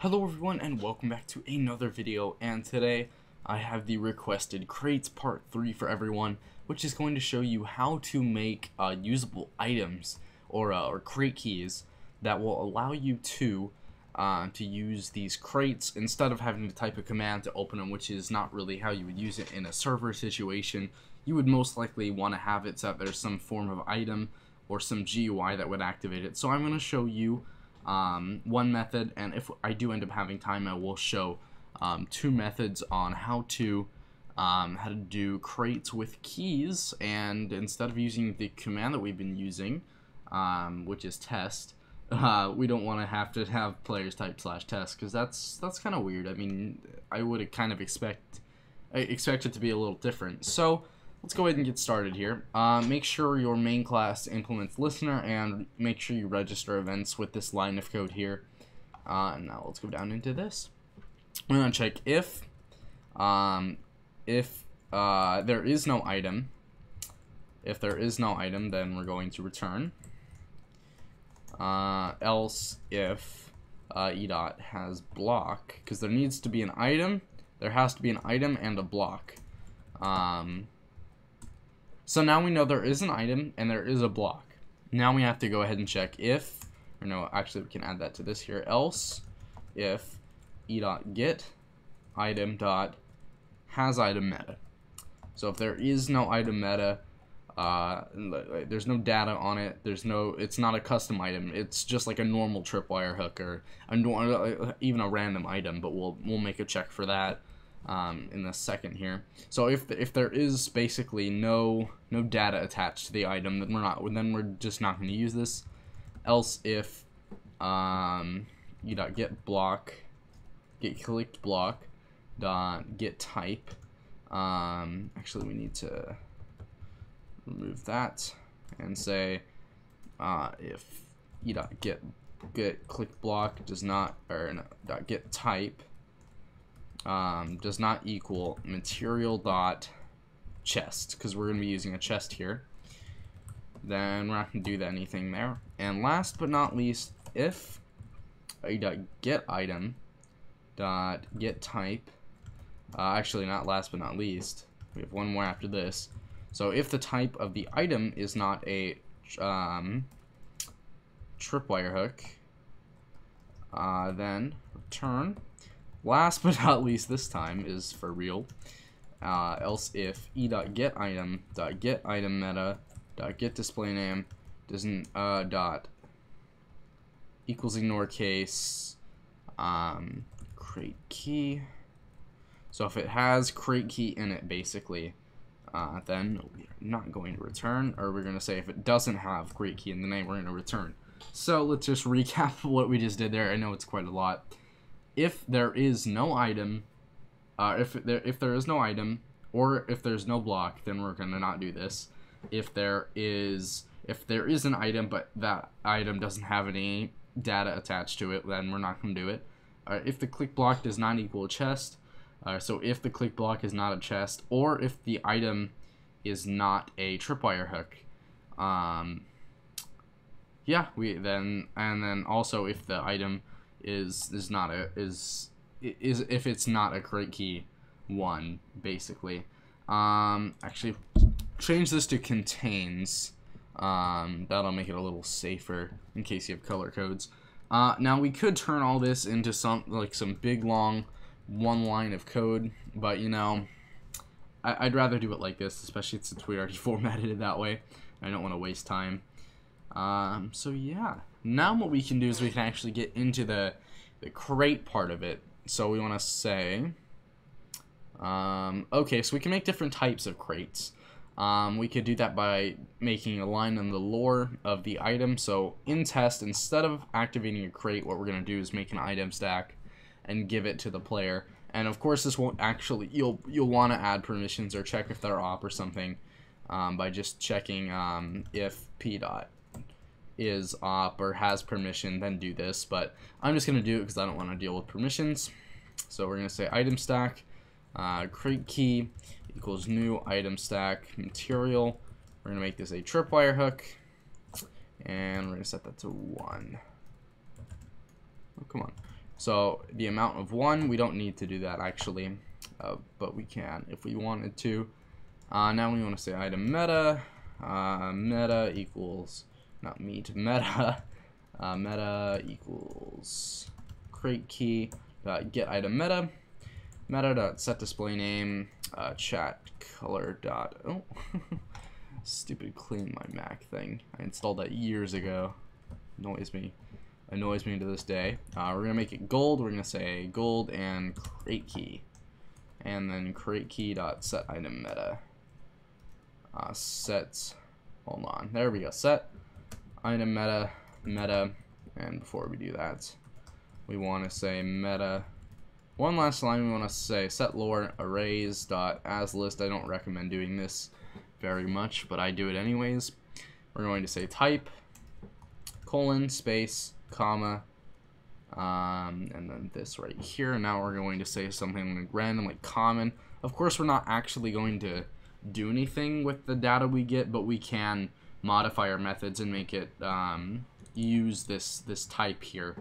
Hello everyone and welcome back to another video, and today I have the requested crates part 3 for everyone, which is going to show you how to make usable items or crate keys that will allow you to use these crates instead of having to type a command to open them, which is not really how you would use it in a server situation. You would most likely want to have it so that there's some form of item or some GUI that would activate it. So I'm going to show you one method, and if I do end up having time, I will show two methods on how to do crates with keys. And instead of using the command that we've been using, which is test, we don't want to have players type /test, because that's kind of weird. I mean, I would kind of expect it to be a little different. So let's go ahead and get started here. Make sure your main class implements listener, and make sure you register events with this line of code here. Now let's go down into this. We're gonna check if there is no item. If there is no item, then we're going to return. Else if e dot has block, because there needs to be an item. There has to be an item and a block. So now we know there is an item and there is a block. Now we have to go ahead and check if, or no, actually we can add that to this here. Else if e.get item dot has item meta. So if there is no item meta, there's no data on it. It's not a custom item. It's just like a normal tripwire hook or even a random item. But we'll make a check for that in a second here. So if there is basically no data attached to the item, then we're just not going to use this. Else if get block, get clicked block dot get type. Actually we need to remove that and say if get click block does not, or no, dot get type does not equal material dot chest, because we're going to be using a chest here. Then we're not going to do anything there. And last but not least, if get item dot get type, actually not last but not least, we have one more after this. So if the type of the item is not a tripwire hook, then return. Last but not least, this time is for real. Else if e.get item meta get display name doesn't dot equals ignore case crate key. So if it has crate key in it, basically, then we're not going to return, or we're going to say if it doesn't have crate key in the name, we're going to return. So let's just recap what we just did there. I know it's quite a lot. If there is no item, if there is no item, or if there's no block, then we're gonna not do this. If there is an item, but that item doesn't have any data attached to it, then we're not gonna do it. If the click block does not equal a chest, so if the click block is not a chest, or if the item is not a tripwire hook, yeah, and then also if the item is if it's not a crate key 1, basically. Actually change this to contains. That'll make it a little safer in case you have color codes. Now we could turn all this into some big long one line of code, but you know, I'd rather do it like this, especially since we already formatted it that way. I don't want to waste time. So yeah, now what we can do is we can actually get into the crate part of it. So we want to say, okay, so we can make different types of crates. We could do that by making a line in the lore of the item. So in test, instead of activating a crate, what we're going to do is make an item stack and give it to the player. And of course, this won't actually, you'll want to add permissions or check if they're op or something, by just checking if p dot is op or has permission, then do this. But I'm just going to do it because I don't want to deal with permissions. So we're going to say item stack crate key equals new item stack material. We're going to make this a tripwire hook, and we're going to set that to 1. Oh, come on. So the amount of 1, we don't need to do that actually, but we can if we wanted to. Now we want to say item meta, meta equals, not meat, meta, meta equals crate key get item meta, meta dot set display name, chat color dot, oh, stupid clean my Mac thing. I installed that years ago. Annoys me to this day. We're gonna make it gold. We're gonna say gold and crate key, and then crate key dot set item meta. Set, hold on, there we go. Set item meta, and before we do that, we want to say meta. One last line, we want to say set lore arrays dot as list. I don't recommend doing this very much, but I do it anyways. We're going to say type colon space comma and then this right here. Now we're going to say something like random, like common. Of course, we're not actually going to do anything with the data we get, but we can modify our methods and make it use this type here,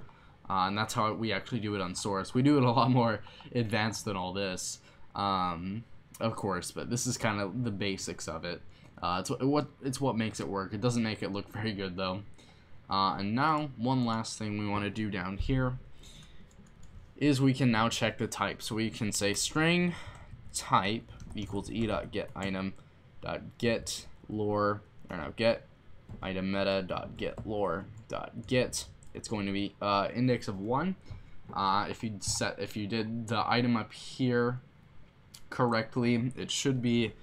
and that's how we actually do it on source. We do it a lot more advanced than all this, of course, but this is kind of the basics of it. It's what makes it work. It doesn't make it look very good though. And now one last thing we want to do down here is we can now check the type. So we can say string type equals e.get item dot get lore, or no, get item meta dot get lore dot get. It's going to be index of 1. If you did the item up here correctly, it should be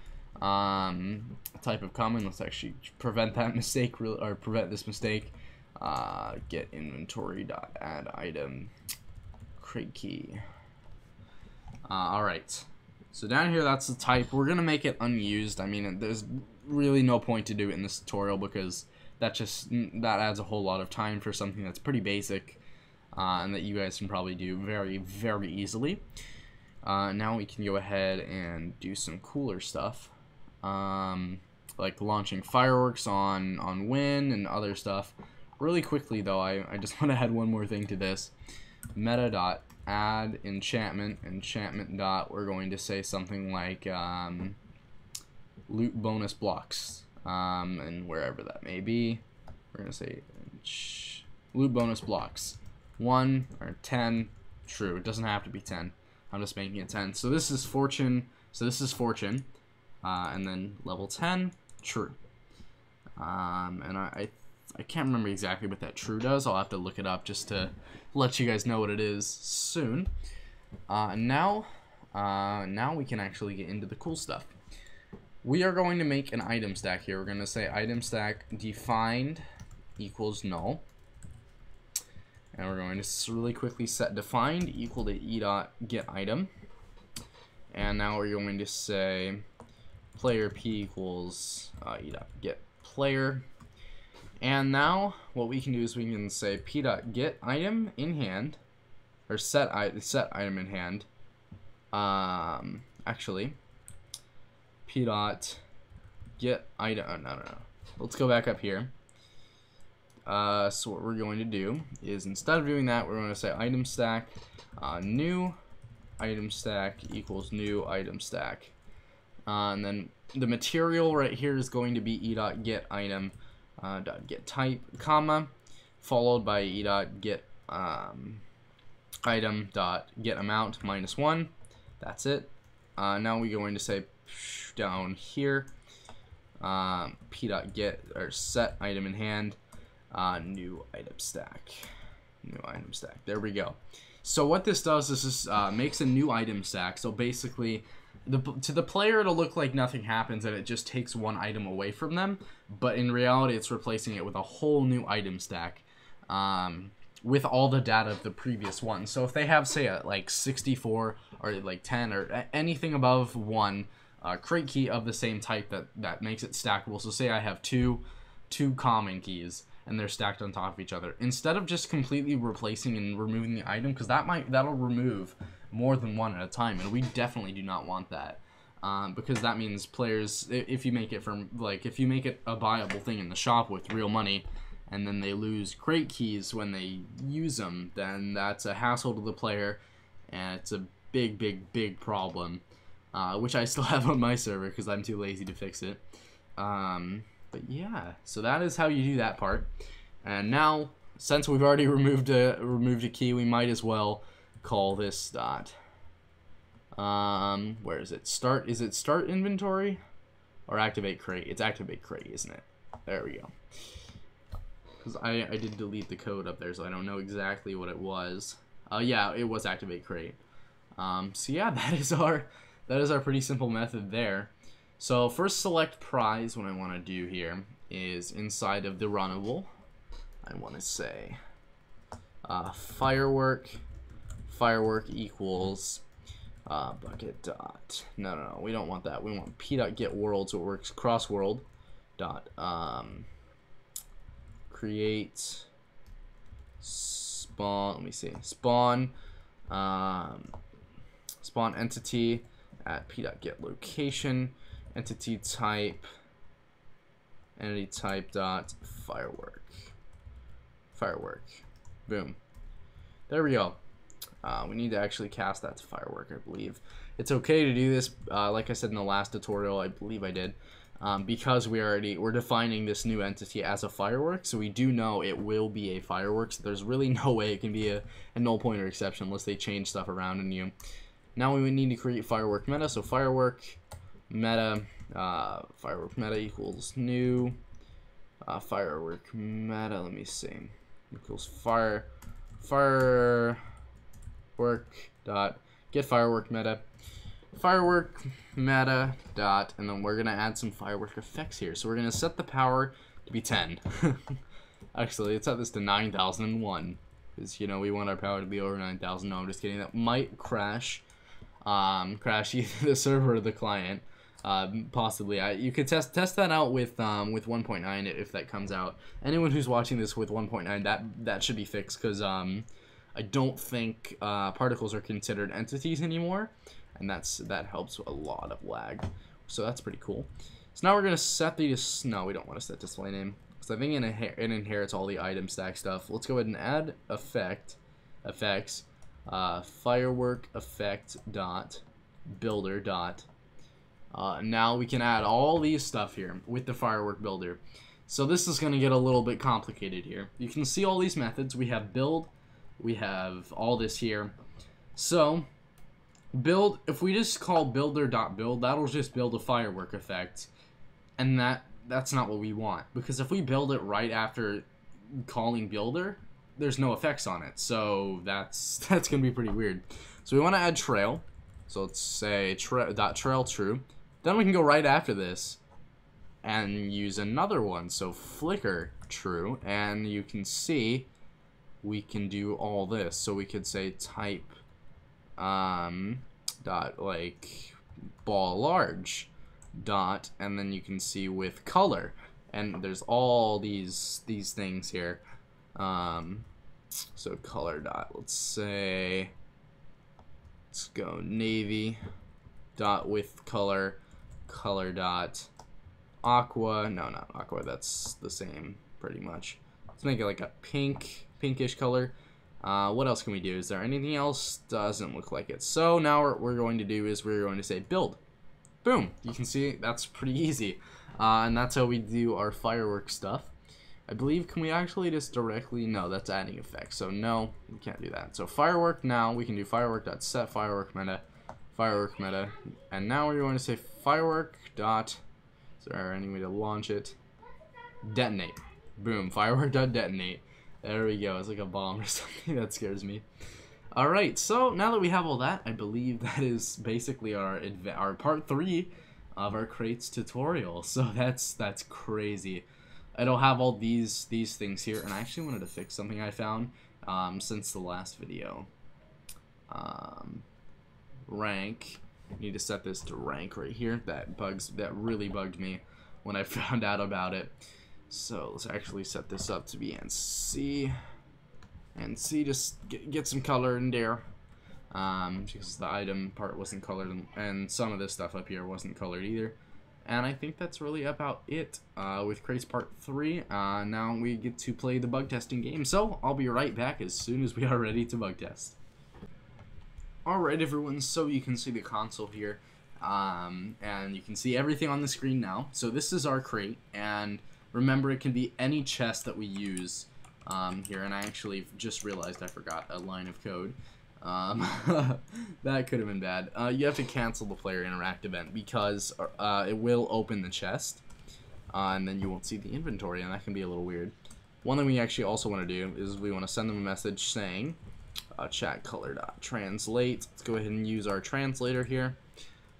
type of common. Let's actually prevent that mistake, or prevent this mistake. Get inventory dot add item crate key. Alright, so down here that's the type. We're gonna make it unused. I mean, there's really no point to do it in this tutorial because that adds a whole lot of time for something that's pretty basic, and that you guys can probably do very, very easily. Now we can go ahead and do some cooler stuff, like launching fireworks on win and other stuff. Really quickly though, I just want to add one more thing to this. Meta dot add enchantment dot, we're going to say something like loot bonus blocks, and wherever that may be, we're going to say loot bonus blocks 1 or 10 true. It doesn't have to be 10. I'm just making it 10. So this is fortune. So this is fortune, and then level 10 true. And I can't remember exactly what that true does. I'll have to look it up just to let you guys know what it is soon. Now we can actually get into the cool stuff. We are going to make an item stack here. We're going to say item stack defined equals null. And we're going to really quickly set defined equal to e.get item. And now we're going to say player p equals e.get player. And now what we can do is we can say p.get item in hand, or set item in hand. Actually, p.get item. Oh, no. Let's go back up here. So what we're going to do is, instead of doing that, we're going to say item stack new item stack equals new item stack, and then the material right here is going to be e.get item dot get type comma followed by e.get item dot get amount -1. That's it. Now we're going to say down here p.get or set item in hand new item stack. There we go. So what this does is this makes a new item stack. So basically, to the player it'll look like nothing happens and it just takes one item away from them, but in reality it's replacing it with a whole new item stack with all the data of the previous one. So if they have, say, like 64 or like 10 or anything above 1 crate key of the same type that makes it stackable. So say I have two common keys and they're stacked on top of each other. Instead of just completely replacing and removing the item, because that'll remove more than one at a time, and we definitely do not want that, because that means players, if you make it a buyable thing in the shop with real money, and then they lose crate keys when they use them, then that's a hassle to the player, and it's a big problem, which I still have on my server because I'm too lazy to fix it. But yeah, so that is how you do that part. And now, since we've already removed a key, we might as well call this dot. Where is it? Start. Is it start inventory or activate crate? It's activate crate, isn't it? There we go. Because I did delete the code up there, so I don't know exactly what it was. Yeah, it was activate crate. So yeah, that is our pretty simple method there. So first select prize. What I want to do here is inside of the runnable, I want to say firework equals bucket dot. No, we don't want that. We want p dot get world, so it works cross world dot create spawn. Let me see, spawn spawn entity at p dot get location, entity type dot firework. Boom. There we go. We need to actually cast that to firework, I believe. It's okay to do this, like I said in the last tutorial, I believe I did, because we're defining this new entity as a firework, so we do know it will be a firework, so there's really no way it can be a null pointer exception unless they change stuff around in you. Now we would need to create firework meta, so firework meta equals new firework meta, let me see, equals firework dot get firework meta dot, and then we're gonna add some firework effects here. So we're gonna set the power to be 10. Actually, let's set this to 9001 because you know we want our power to be over 9,000. No, I'm just kidding. That might crash either the server or the client. Possibly. You could test that out with 1.9 if that comes out. Anyone who's watching this with 1.9, that should be fixed, because I don't think particles are considered entities anymore, and that helps a lot of lag. So that's pretty cool. So now we're gonna set the no, we don't want to set display name because I think it inherits all the item stack stuff. Let's go ahead and add effects firework effect dot builder dot. Now we can add all these stuff here with the firework builder. So this is going to get a little bit complicated here. You can see all these methods. We have build, we have all this here. So build, if we just call builder.build, that'll just build a firework effect, and that's not what we want, because if we build it right after calling builder, there's no effects on it. So that's gonna be pretty weird. So we want to add trail. So let's say trail true. Then we can go right after this and use another one. So flicker true, and you can see we can do all this. So we could say type dot like ball large dot, and then you can see with color, and there's all these things here. So color dot, let's go navy dot with color dot aqua. No, not aqua, that's the same pretty much. Let's make it like a pinkish color. What else can we do? Is there anything else? Doesn't look like it. So now what we're going to do is we're going to say build. Boom. You can see that's pretty easy. And that's how we do our fireworks stuff. I believe, can we actually just directly, no, that's adding effects, so no, we can't do that. So firework, now we can do firework.set firework meta, and now we're going to say firework dot, is there any way to launch it? Detonate. Boom, firework.detonate. There we go, it's like a bomb or something. That scares me. Alright, so now that we have all that, I believe that is basically our part 3 of our crates tutorial. So that's crazy. It'll have all these things here, and I actually wanted to fix something I found since the last video. Rank. Need to set this to rank right here. That really bugged me when I found out about it. So let's actually set this up to be NC. NC, just get some color in there. Because the item part wasn't colored, and some of this stuff up here wasn't colored either. And I think that's really about it with Crates Part 3. Now we get to play the bug testing game, so I'll be right back as soon as we are ready to bug test. Alright everyone, so you can see the console here, and you can see everything on the screen now. So this is our crate, and remember it can be any chest that we use here, and I actually just realized I forgot a line of code. That could have been bad. You have to cancel the player interact event because it will open the chest, and then you won't see the inventory, and that can be a little weird. One thing we actually also want to do is we want to send them a message saying chat color.translate. Let's go ahead and use our translator here,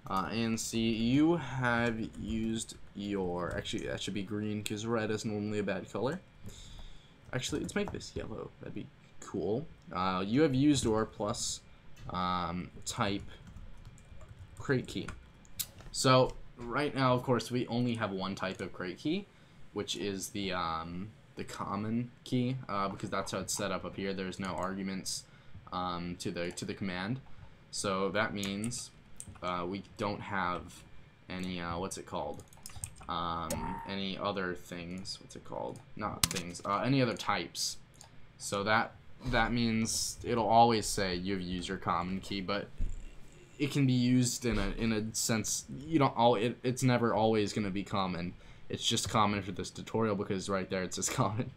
and see you have used your, actually that should be green because red is normally a bad color. Actually, let's make this yellow. That'd be cool. You have used your plus type crate key. So right now, of course, we only have one type of crate key, which is the common key, because that's how it's set up here. There's no arguments to the command, so that means we don't have any what's it called? Any other things? What's it called? Not things. Any other types. So that means it'll always say you've used your common key, but it can be used in a sense. You don't it's never always going to be common. It's just common for this tutorial because right there it says common.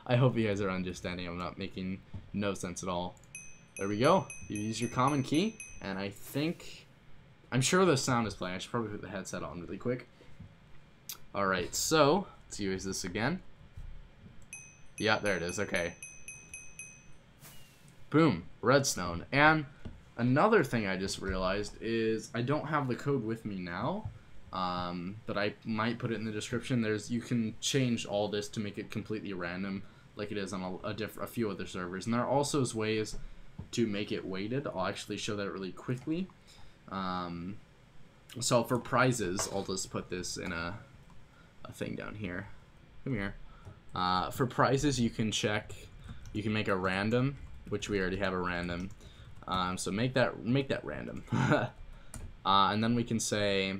I hope you guys are understanding. I'm not making no sense at all. There we go. You use your common key, and I'm sure the sound is playing. I should probably put the headset on really quick. Alright, so let's use this again. Yeah, there it is. Okay. Boom, redstone. And another thing I just realized is I don't have the code with me now, but I might put it in the description. You can change all this to make it completely random, like it is on a few other servers. And there are also ways to make it weighted. I'll actually show that really quickly. So for prizes, I'll just put this in a thing down here. Come here. For prizes, you can make a random, which we already have a random. So make that random. And then we can say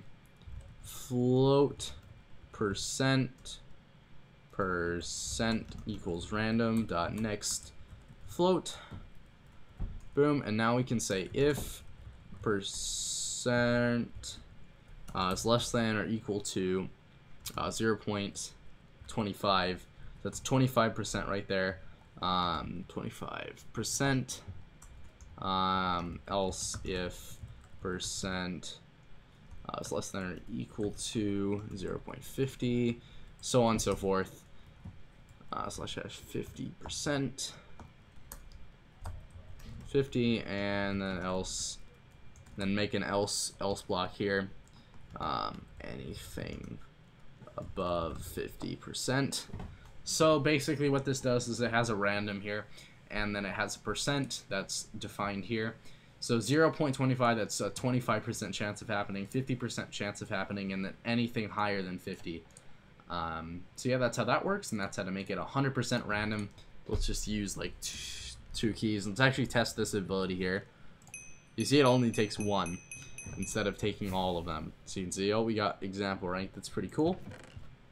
float percent equals random dot next float. Boom, and now we can say if percent is less than or equal to 0.25. That's 25% right there. 25%. Else if percent is less than or equal to 0.50, so on and so forth. Slash hash 50%. 50, and then else, then make an else block here. Anything above 50%. So basically what this does is it has a random here, and then it has a percent that's defined here. So 0.25, that's a 25% chance of happening, 50% chance of happening, and then anything higher than 50. So yeah, that's how that works, and that's how to make it 100% random. Let's just use like two keys. Let's actually test this ability here. You see it only takes one instead of taking all of them. So you can see, oh, we got example rank. That's pretty cool.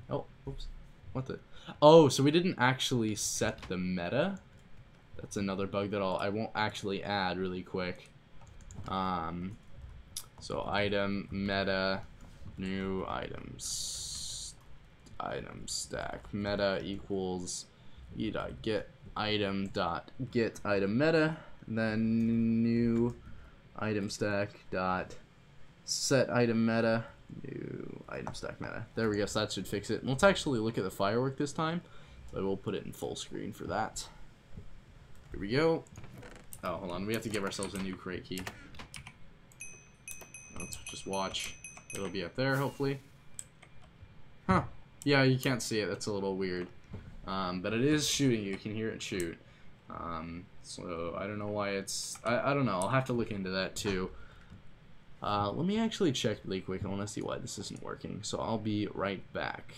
Oh, oops. What the? Oh, so we didn't actually set the meta. That's another bug that I won't actually add really quick. So item meta new items item stack meta equals e.get item dot get item meta, then new item stack dot set item meta new item stack meta. There we go. So that should fix it. And let's actually look at the firework this time, but we'll put it in full screen for that. Here we go. Oh, hold on. We have to give ourselves a new crate key. Let's just watch. It'll be up there, hopefully. Huh. Yeah, you can't see it. That's a little weird. But it is shooting. You can hear it shoot. So I don't know why it's... I don't know. I'll have to look into that too. Let me actually check really quick. I want to see why this isn't working. So I'll be right back.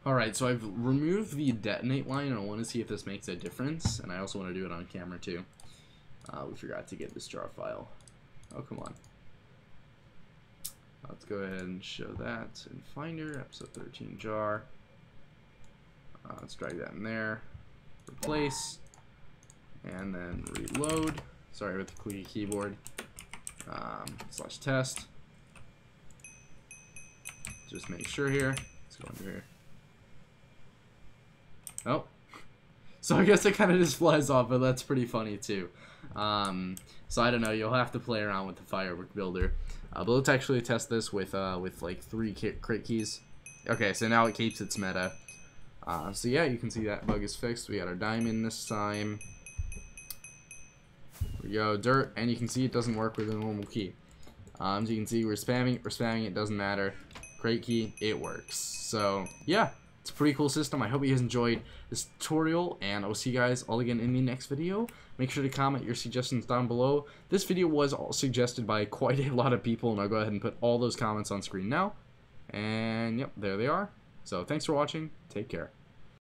Alright, so I've removed the detonate line, and I want to see if this makes a difference, and I also want to do it on camera too. We forgot to get this jar file. Oh, come on. Let's go ahead and show that in Finder, episode 13 jar. Let's drag that in there, replace, and then reload. Sorry with the clicky keyboard. /test. Just make sure here. Let's go under here. Oh, so I guess it kind of just flies off, but that's pretty funny too. So I don't know. You'll have to play around with the firework builder. But let's actually test this with like 3 crate keys. Okay, so now it keeps its meta. So yeah, you can see that bug is fixed. We got our diamond this time. Here we go, dirt, and you can see it doesn't work with a normal key. So you can see we're spamming, it doesn't matter. Crate key, it works. So yeah, it's a pretty cool system. I hope you guys enjoyed this tutorial, and I'll see you guys all again in the next video. Make sure to comment your suggestions down below. This video was all suggested by quite a lot of people, and I'll go ahead and put all those comments on screen now. And yep, there they are. So thanks for watching. Take care.